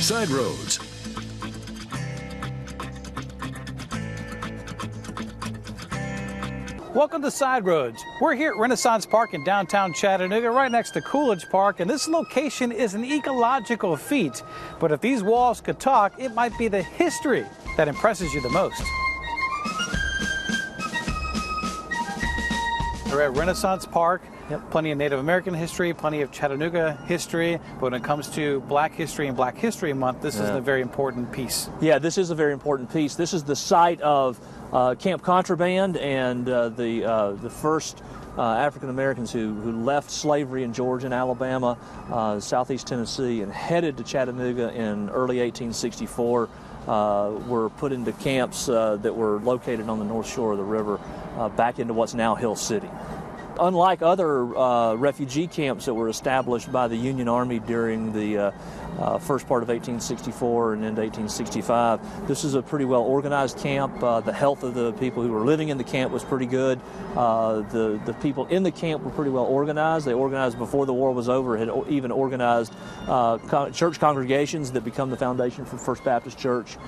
Side Roads. Welcome to Side Roads. We're here at Renaissance Park in downtown Chattanooga, right next to Coolidge Park, and this location is an ecological feat. But if these walls could talk, it might be the history that impresses you the most. We're at Renaissance Park. Yep. Plenty of Native American history, plenty of Chattanooga history, but when it comes to Black history and Black History Month, this is a very important piece. Yeah, this is a very important piece. This is the site of Camp Contraband and the first African Americans who left slavery in Georgia and Alabama, southeast Tennessee, and headed to Chattanooga in early 1864. Were put into camps that were located on the north shore of the river, back into what's now Hill City. Unlike other refugee camps that were established by the Union Army during the first part of 1864 and into 1865, this is a pretty well organized camp. The health of the people who were living in the camp was pretty good. The people in the camp were pretty well organized. They organized before the war was over, had even organized church congregations that become the foundation for First Baptist Church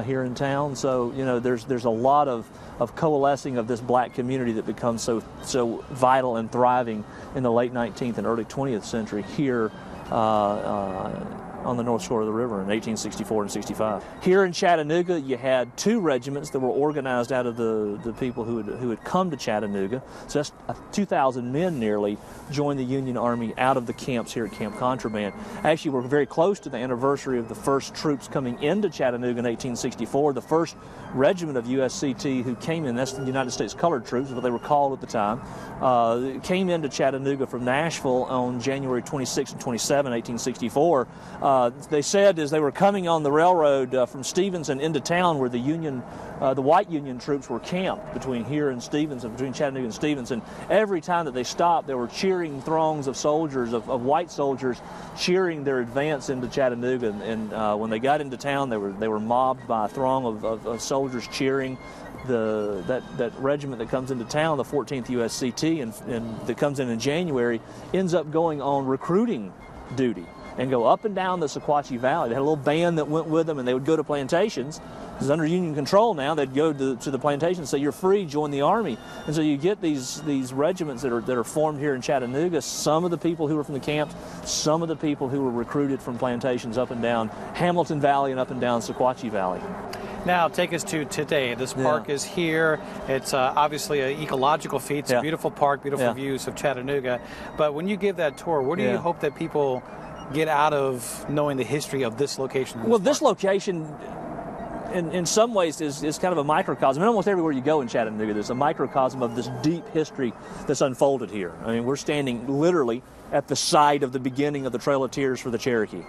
here in town. So, you know, there's a lot of coalescing of this black community that becomes so vital and thriving in the late 19th and early 20th century here on the north shore of the river in 1864 and 65. Here in Chattanooga, you had two regiments that were organized out of the people who had come to Chattanooga. So that's 2,000 men nearly joined the Union Army out of the camps here at Camp Contraband. Actually, we're very close to the anniversary of the first troops coming into Chattanooga in 1864. The first regiment of USCT who came in, that's the United States Colored Troops, what they were called at the time, came into Chattanooga from Nashville on January 26 and 27, 1864. They said as they were coming on the railroad from Stevenson into town where the white Union troops were camped between here and Stevenson, between Chattanooga and Stevenson, every time that they stopped, there were cheering throngs of soldiers, of white soldiers, cheering their advance into Chattanooga. And when they got into town, they were mobbed by a throng of soldiers cheering. That regiment that comes into town, the 14th USCT, and that comes in January, ends up going on recruiting duty and go up and down the Sequatchie Valley. They had a little band that went with them, and they would go to plantations. It's under Union control now. They'd go to the plantation and say, "You're free, join the Army." And so you get these regiments that are formed here in Chattanooga. Some of the people who were from the camps, some of the people who were recruited from plantations up and down Hamilton Valley and up and down Sequatchie Valley. Now, take us to today. This park is here. It's obviously an ecological feat. It's a beautiful park, beautiful views of Chattanooga. But when you give that tour, what do you hope that people get out of knowing the history of this location? Well, this location, in some ways, is kind of a microcosm. And almost everywhere you go in Chattanooga, there's a microcosm of this deep history that's unfolded here. I mean, we're standing literally at the site of the beginning of the Trail of Tears for the Cherokee.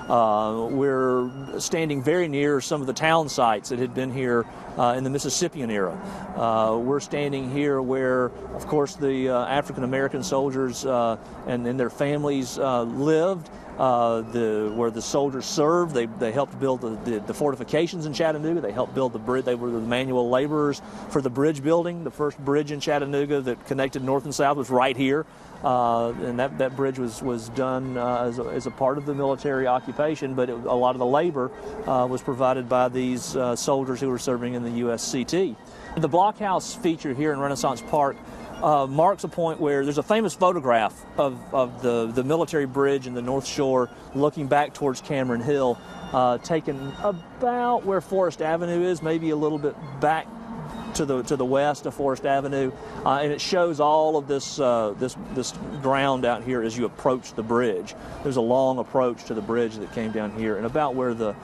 We're standing very near some of the town sites that had been here in the Mississippian era. We're standing here where, of course, the African American soldiers and their families lived. Where the soldiers served, they helped build the fortifications in Chattanooga. They helped build the bridge. They were the manual laborers for the bridge building. The first bridge in Chattanooga that connected north and south was right here, and that bridge was done as a part of the military occupation. But a lot of the labor was provided by these soldiers who were serving in the USCT. The blockhouse feature here in Renaissance Park marks a point where there's a famous photograph of the military bridge in the North Shore looking back towards Cameron Hill, taken about where Forest Avenue is, maybe a little bit back to the west of Forest Avenue, and it shows all of this ground out here as you approach the bridge. There's a long approach to the bridge that came down here, and about where the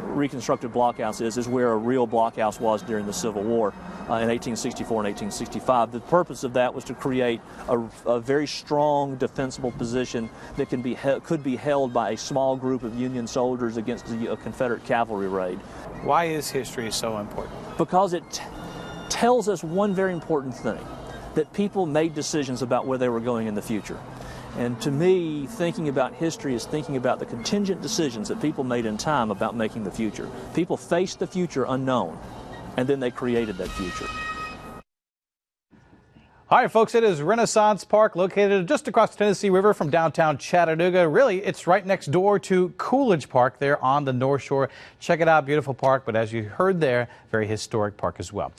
reconstructed blockhouse is where a real blockhouse was during the Civil War in 1864 and 1865. The purpose of that was to create a very strong defensible position that could be held by a small group of Union soldiers against a Confederate cavalry raid. Why is history so important? Because it tells us one very important thing, that people made decisions about where they were going in the future. And to me, thinking about history is thinking about the contingent decisions that people made in time about making the future. People faced the future unknown, and then they created that future. All right, folks, it is Renaissance Park, located just across the Tennessee River from downtown Chattanooga. Really, it's right next door to Coolidge Park there on the North Shore. Check it out, beautiful park, but as you heard there, very historic park as well.